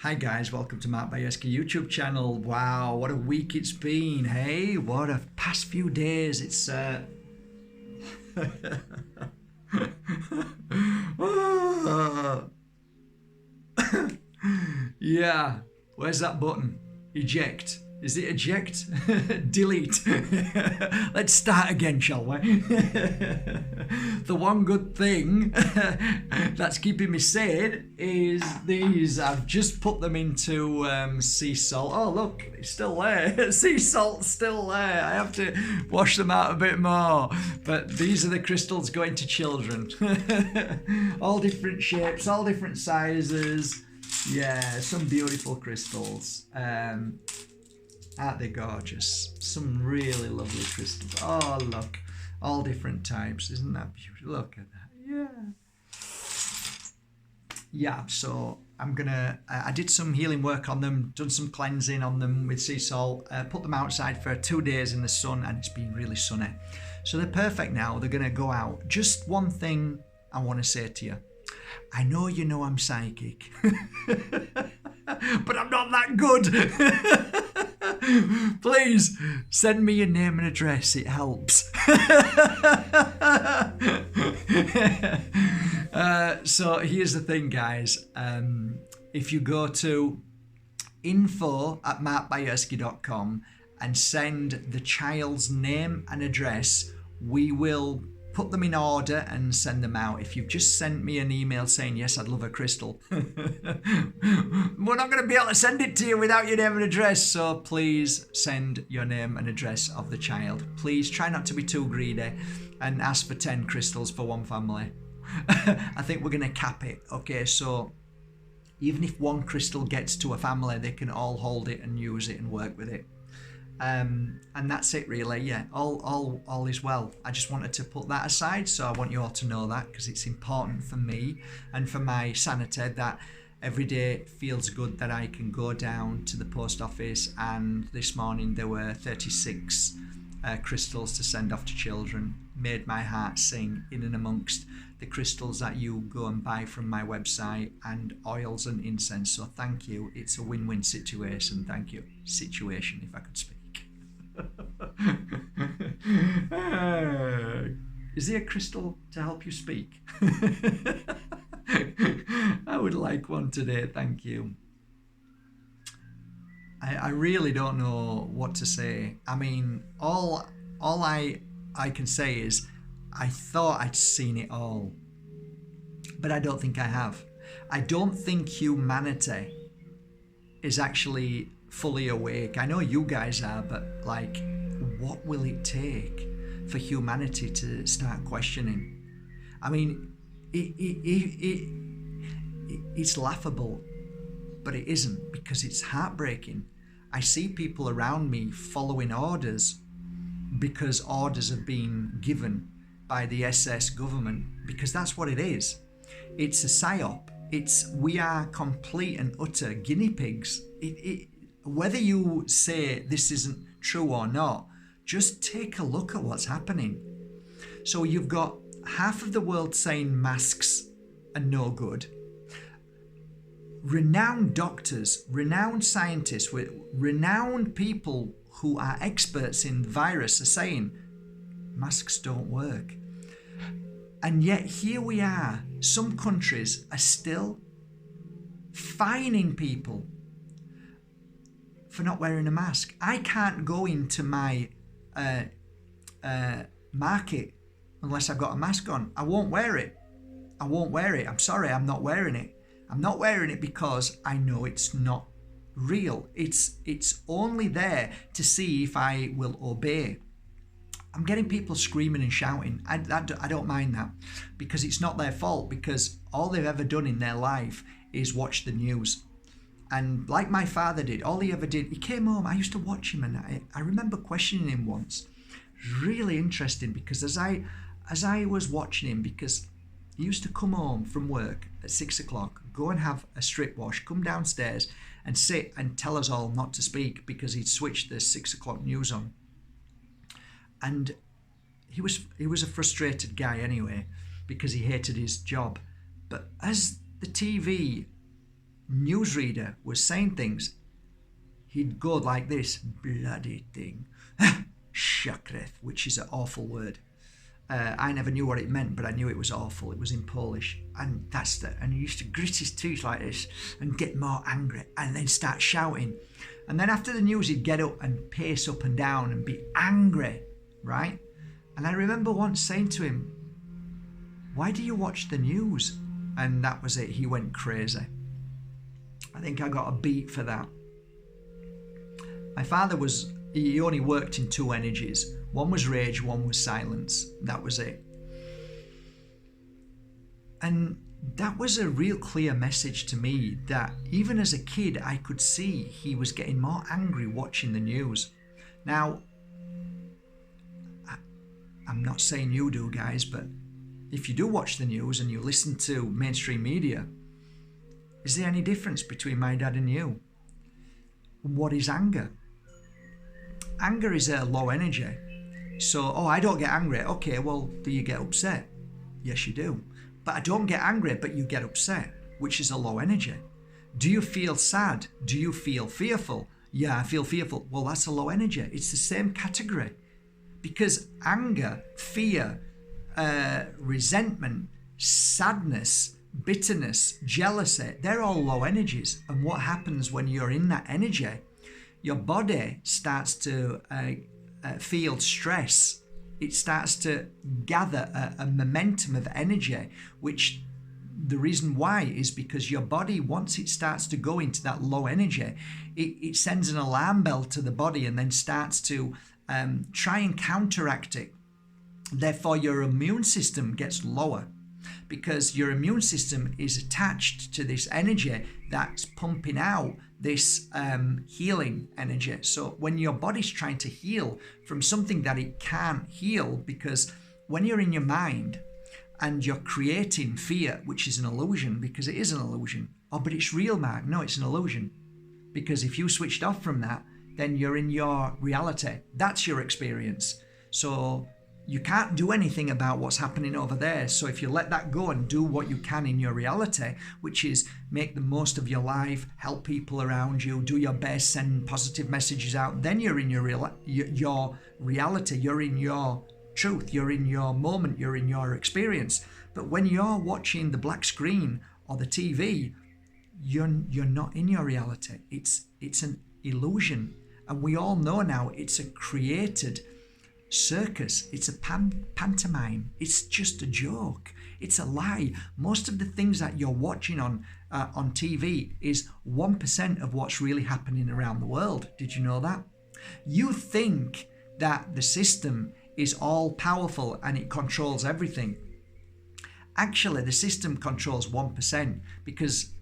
Hi guys, welcome to Bajerski YouTube channel. Wow, what a week it's been, hey? What a past few days. It's yeah, where's that button? Eject. Is it eject? Delete. Let's start again, shall we? The one good thing that's keeping me sane is these. I've just put them into sea salt. Oh, look, it's still there. Sea salt's still there. I have to wash them out a bit more. But these are the crystals going to children. All different shapes, all different sizes. Yeah, some beautiful crystals. Aren't they gorgeous? Some really lovely crystals. Oh, look. All different types. Isn't that beautiful? Look at that. Yeah. Yeah, so I'm going to... I did some healing work on them, done some cleansing on them with sea salt, put them outside for 2 days in the sun, and it's been really sunny. So they're perfect now. They're going to go out. Just one thing I want to say to you. I know you know I'm psychic, but I'm not that good. Please send me your name and address. It helps. So here's the thing, guys. If you go to info@markbajerski.com and send the child's name and address, we will put them in order and send them out. If you've just sent me an email saying, yes, I'd love a crystal, we're not going to be able to send it to you without your name and address. So please send your name and address of the child. Please try not to be too greedy and ask for 10 crystals for one family. I think we're going to cap it. Okay, so even if one crystal gets to a family, they can all hold it and use it and work with it. And that's it really. Yeah, all is well. I just wanted to put that aside, so I want you all to know that, because it's important for me and for my sanity that every day it feels good that I can go down to the post office, and this morning there were 36 crystals to send off to children. Made my heart sing, in and amongst the crystals that you go and buy from my website, and oils and incense. So thank you. It's a win-win situation. Thank you. Situation, if I could speak. Is there a crystal to help you speak? I would like one today, thank you. I really don't know what to say. I mean, all I can say is I thought I'd seen it all, but I don't think I have. I don't think humanity is actually fully awake. I know you guys are, but like, what will it take for humanity to start questioning? I mean, it's laughable, but it isn't, because it's heartbreaking. I see people around me following orders because orders have been given by the SS government, because that's what it is. It's a psyop. We are complete and utter guinea pigs. Whether you say this isn't true or not, just take a look at what's happening. So you've got half of the world saying masks are no good. Renowned doctors, renowned scientists, renowned people who are experts in virus are saying masks don't work. And yet here we are, some countries are still fining people for not wearing a mask. I can't go into my market unless I've got a mask on. I won't wear it. I'm sorry, I'm not wearing it. I'm not wearing it because I know it's not real. It's only there to see if I will obey. I'm getting people screaming and shouting. I don't mind that, because it's not their fault, because all they've ever done in their life is watch the news. And like my father did, all he ever did, he came home, I used to watch him, and I remember questioning him once. It was really interesting, because as I was watching him, because he used to come home from work at 6 o'clock, go and have a strip wash, come downstairs and sit and tell us all not to speak because he'd switched the 6 o'clock news on. And he was a frustrated guy anyway, because he hated his job. But as the TV newsreader was saying things, he'd go like this, bloody thing, shakreth, which is an awful word. I never knew what it meant, but I knew it was awful. It was in Polish, and and he used to grit his teeth like this and get more angry, and then start shouting. And then after the news, he'd get up and pace up and down and be angry, right? And I remember once saying to him, "Why do you watch the news?" And that was it. He went crazy. I think I got a beat for that. My father he only worked in two energies. One was rage, one was silence. That was it. And that was a real clear message to me that even as a kid, I could see he was getting more angry watching the news. Now, I'm not saying you do, guys, but if you do watch the news and you listen to mainstream media, is there any difference between my dad and you? What is anger? Anger is a low energy. So, I don't get angry. Okay, well, do you get upset? Yes, you do. But I don't get angry, but you get upset, which is a low energy. Do you feel sad? Do you feel fearful? Yeah, I feel fearful. Well, that's a low energy. It's the same category. Because anger, fear, resentment, sadness, bitterness, jealousy, they're all low energies. And what happens when you're in that energy? Your body starts to feel stress. It starts to gather a momentum of energy, which the reason why is because your body, once it starts to go into that low energy, it sends an alarm bell to the body and then starts to try and counteract it. Therefore, your immune system gets lower because your immune system is attached to this energy that's pumping out this healing energy. So when your body's trying to heal from something that it can't heal, because when you're in your mind and you're creating fear, which is an illusion, because it is an illusion. Oh, but it's real, Mark. No, it's an illusion. Because if you switched off from that, then you're in your reality. That's your experience. So you can't do anything about what's happening over there. So if you let that go and do what you can in your reality, which is make the most of your life, help people around you, do your best, send positive messages out, then you're in your reality, you're in your truth, you're in your moment, you're in your experience. But when you're watching the black screen or the TV, you're not in your reality. It's an illusion. And we all know now it's a created circus. It's a pantomime. It's just a joke. It's a lie. Most of the things that you're watching on TV is 1% of what's really happening around the world. Did you know that? You think that the system is all powerful and it controls everything. Actually, the system controls 1% because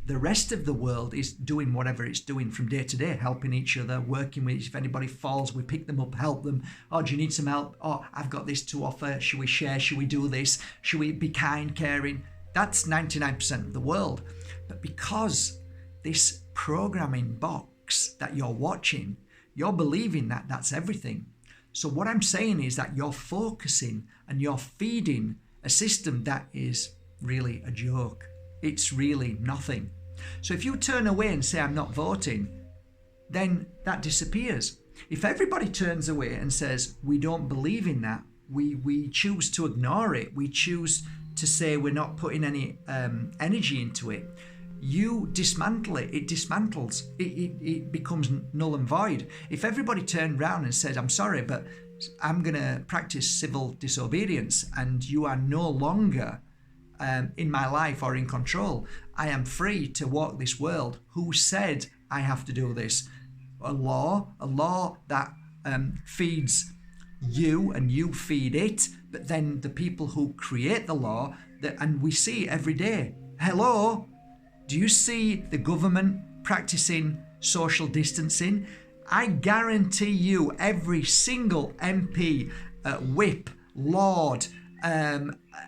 the rest of the world is doing whatever it's doing from day to day, helping each other, working with. If anybody falls, we pick them up, help them. Oh, do you need some help? Oh, I've got this to offer. Should we share? Should we do this? Should we be kind, caring? That's 99% of the world. But because this programming box that you're watching, you're believing that that's everything. So what I'm saying is that you're focusing and you're feeding a system that is really a joke. It's really nothing. So if you turn away and say, I'm not voting, then that disappears. If everybody turns away and says, we don't believe in that, we choose to ignore it, we choose to say we're not putting any energy into it, you dismantle it, it dismantles, it becomes null and void. If everybody turned around and said, I'm sorry, but I'm going to practice civil disobedience and you are no longer in my life or in control. I am free to walk this world. Who said I have to do this? A law that feeds you and you feed it, but then the people who create the law, and we see it every day. Hello? Do you see the government practicing social distancing? I guarantee you every single MP, whip, lord,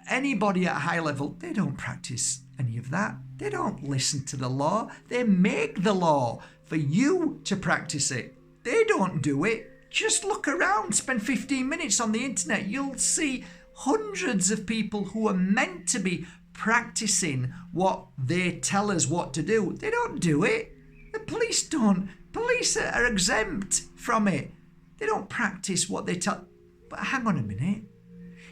anybody at a high level, they don't practice any of that. They don't listen to the law. They make the law for you to practice it. They don't do it. Just look around, spend 15 minutes on the internet. You'll see hundreds of people who are meant to be practicing what they tell us what to do. They don't do it. The police don't. Police are exempt from it. They don't practice what they tell. But hang on a minute.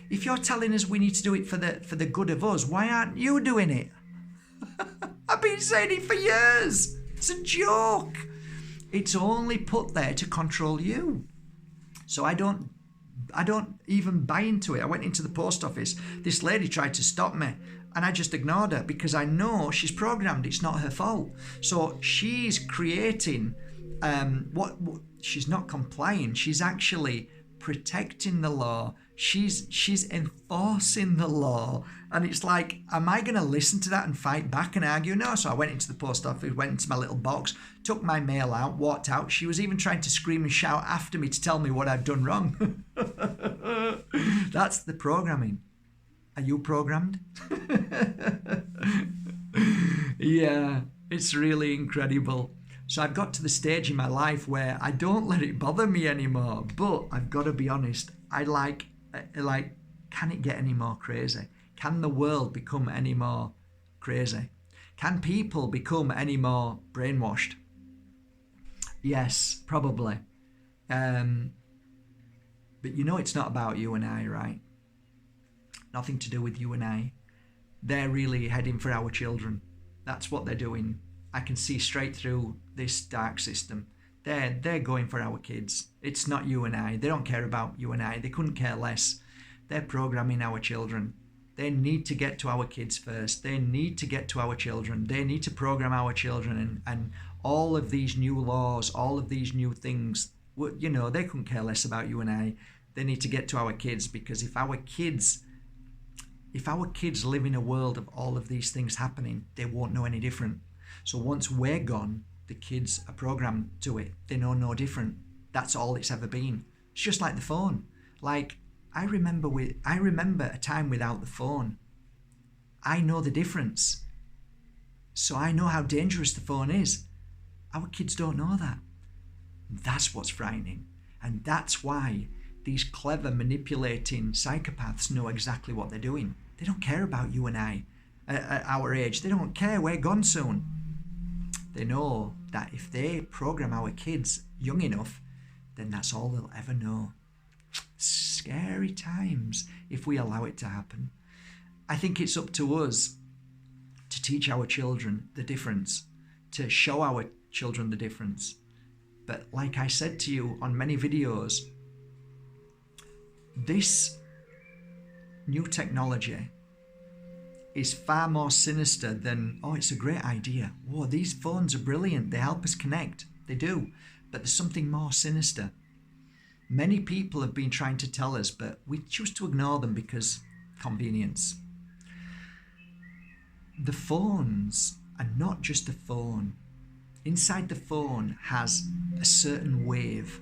If you're telling us we need to do it for the good of us, why aren't you doing it? I've been saying it for years. It's a joke. It's only put there to control you. So I don't even buy into it. I went into the post office. This lady tried to stop me and I just ignored her because I know she's programmed. It's not her fault. So she's creating what she's not complying. She's actually protecting the law. She's enforcing the law. And it's like, am I going to listen to that and fight back and argue? No. So I went into the post office, went into my little box, took my mail out, walked out. She was even trying to scream and shout after me to tell me what I'd done wrong. That's the programming. Are you programmed? Yeah, it's really incredible. So I've got to the stage in my life where I don't let it bother me anymore. But I've got to be honest, I like, can it get any more crazy? Can the world become any more crazy? Can people become any more brainwashed? Yes, probably. But you know it's not about you and I, right? Nothing to do with you and I. They're really heading for our children. That's what they're doing. I can see straight through this dark system. They're going for our kids. It's not you and I. They don't care about you and I. They couldn't care less. They're programming our children. They need to get to our kids first. They need to get to our children. They need to program our children and all of these new laws, all of these new things. You know, they couldn't care less about you and I. They need to get to our kids because if our kids live in a world of all of these things happening, they won't know any different. So once we're gone, the kids are programmed to it. They know no different. That's all it's ever been. It's just like the phone. Like, I remember a time without the phone. I know the difference. So I know how dangerous the phone is. Our kids don't know that. That's what's frightening. And that's why these clever, manipulating psychopaths know exactly what they're doing. They don't care about you and I at our age. They don't care. We're gone soon. They know that if they program our kids young enough, then that's all they'll ever know. Scary times if we allow it to happen. I think it's up to us to teach our children the difference, to show our children the difference. But like I said to you on many videos, this new technology is far more sinister than, oh, it's a great idea. Whoa, these phones are brilliant. They help us connect. They do. But there's something more sinister. Many people have been trying to tell us, but we choose to ignore them because convenience. The phones are not just a phone. Inside the phone has a certain wave.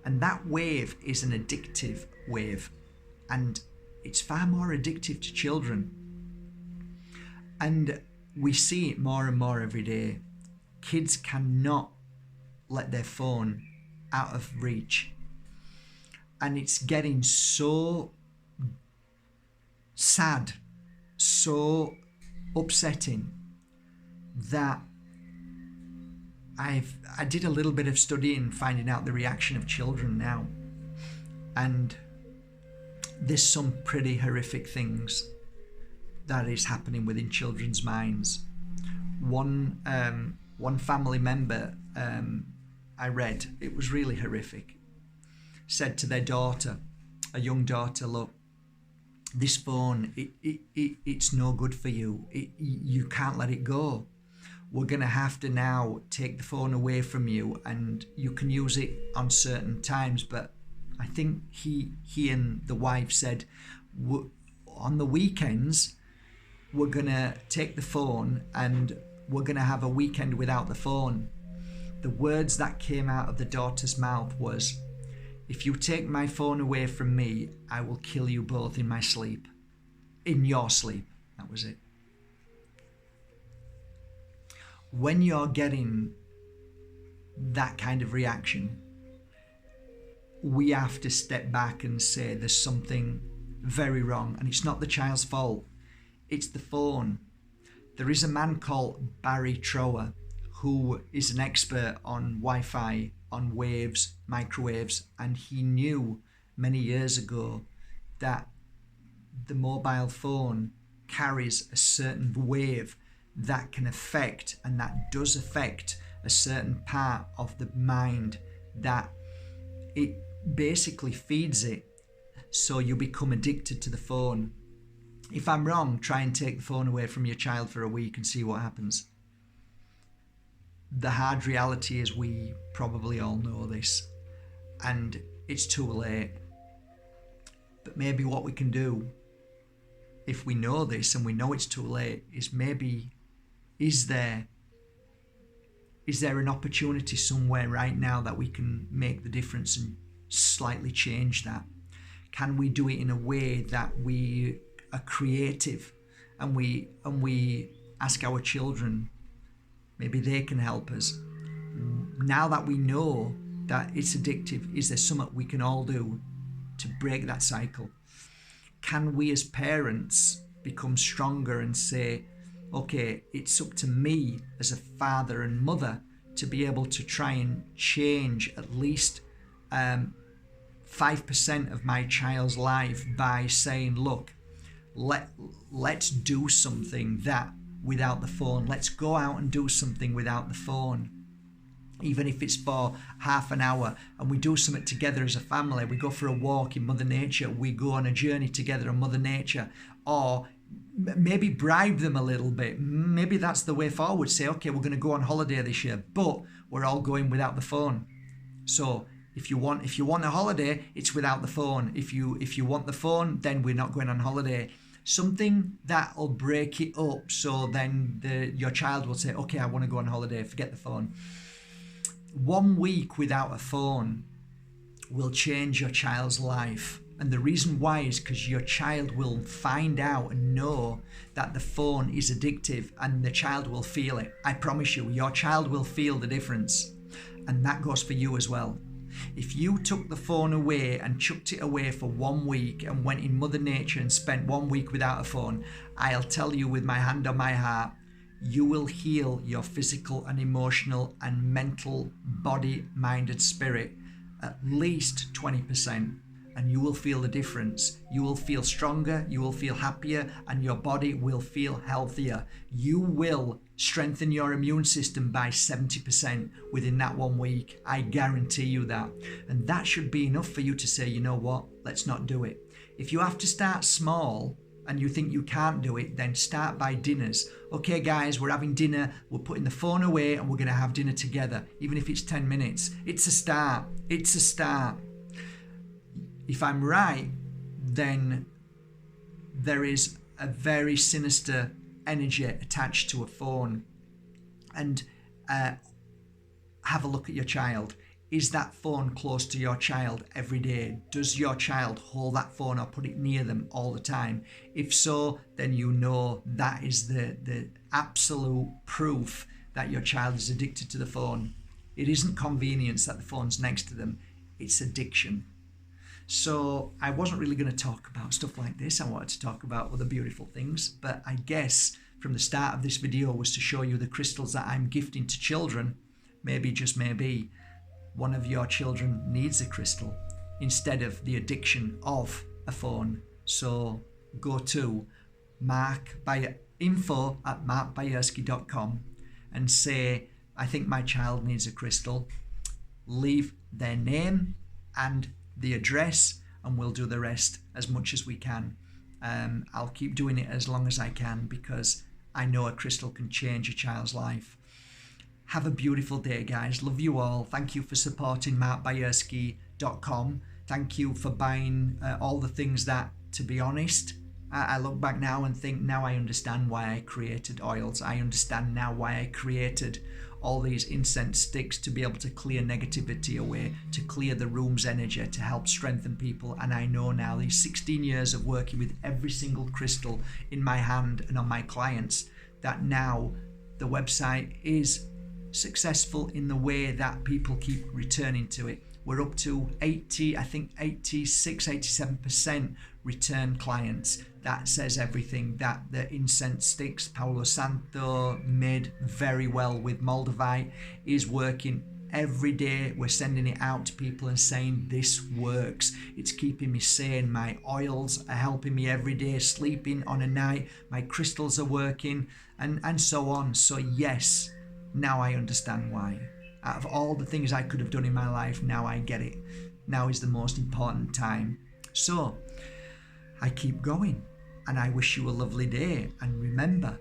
And that wave is an addictive wave. And it's far more addictive to children. And we see it more and more every day. Kids cannot let their phone out of reach. And it's getting so sad, so upsetting that I did a little bit of studying, finding out the reaction of children now. And there's some pretty horrific things that is happening within children's minds. One family member I read, it was really horrific, said to their daughter, a young daughter, look, this phone, it's no good for you. You can't let it go. We're going to have to now take the phone away from you and you can use it on certain times. But I think he and the wife said, on the weekends, we're going to take the phone and we're going to have a weekend without the phone. The words that came out of the daughter's mouth was, if you take my phone away from me, I will kill you both in my sleep. In your sleep. That was it. When you're getting that kind of reaction, we have to step back and say there's something very wrong. And it's not the child's fault. it's the phone. There is a man called Barry Trower who is an expert on Wi-Fi, on waves, microwaves, and he knew many years ago that the mobile phone carries a certain wave that can affect, and that does affect, a certain part of the mind, that it basically feeds it, so you become addicted to the phone. If I'm wrong, try and take the phone away from your child for a week and see what happens. The hard reality is we probably all know this, and it's too late. But maybe what we can do, if we know this and we know it's too late, is maybe, is there an opportunity somewhere right now that we can make the difference and slightly change that? Can we do it in a way that we are creative, and we ask our children, maybe they can help us? Now that we know that it's addictive, is there something we can all do to break that cycle? Can we as parents become stronger and say, okay, it's up to me as a father and mother to be able to try and change at least 5% of my child's life by saying, look, let's do something that without the phone. Let's go out and do something without the phone. Even if it's for half an hour, and we do something together as a family. We go for a walk in Mother Nature. We go on a journey together in Mother Nature. Or maybe bribe them a little bit. Maybe that's the way forward. Say, okay, we're going to go on holiday this year, but we're all going without the phone. So if you want a holiday, it's without the phone. If you want the phone, then we're not going on holiday. Something that'll break it up, so then your child will say, okay, I want to go on holiday, forget the phone. 1 week without a phone will change your child's life. And the reason why is because your child will find out and know that the phone is addictive, and the child will feel it. I promise you, your child will feel the difference. And that goes for you as well. If you took the phone away and chucked it away for 1 week and went in Mother Nature and spent 1 week without a phone, I'll tell you with my hand on my heart, you will heal your physical and emotional and mental body, mind and spirit at least 20%, and you will feel the difference. You will feel stronger, you will feel happier, and your body will feel healthier. You will strengthen your immune system by 70% within that 1 week. I guarantee you that. And that should be enough for you to say, you know what, let's not do it. If you have to start small and you think you can't do it, then start by dinners. Okay guys, we're having dinner, we're putting the phone away and we're going to have dinner together, even if it's 10 minutes. It's a start. It's a start. If I'm right, then there is a very sinister energy attached to a phone. And have a look at your child. Is that phone close to your child every day? Does your child hold that phone or put it near them all the time? If so, then you know that is the absolute proof that your child is addicted to the phone. It isn't convenience that the phone's next to them, it's addiction. So I wasn't really going to talk about stuff like this. I wanted to talk about other beautiful things, but I guess from the start of this video was to show you the crystals that I'm gifting to children. Maybe, just maybe, one of your children needs a crystal instead of the addiction of a phone. So go to info@markbajerski.com and say, I think my child needs a crystal. Leave their name and the address, and we'll do the rest as much as we can. I'll keep doing it as long as I can, because I know a crystal can change a child's life. Have a beautiful day, guys. Love you all. Thank you for supporting markbajerski.com. Thank you for buying all the things that, to be honest, I look back now and think, now I understand why I created oils. I understand now why I created all these incense sticks, to be able to clear negativity away, to clear the room's energy, to help strengthen people. And I know now, these 16 years of working with every single crystal in my hand and on my clients, that now the website is successful in the way that people keep returning to it. we're up to 80, I think 86, 87% return clients. That says everything. That the incense sticks, Palo Santo, made very well with Moldavite, is working. Every day we're sending it out to people and saying this works. It's keeping me sane. My oils are helping me every day, sleeping on a night. My crystals are working, and so on. So yes, now I understand why. Out of all the things I could have done in my life, now I get it. Now is the most important time. So I keep going, and I wish you a lovely day. And remember,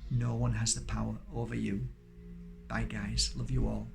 no one has the power over you. Bye guys, love you all.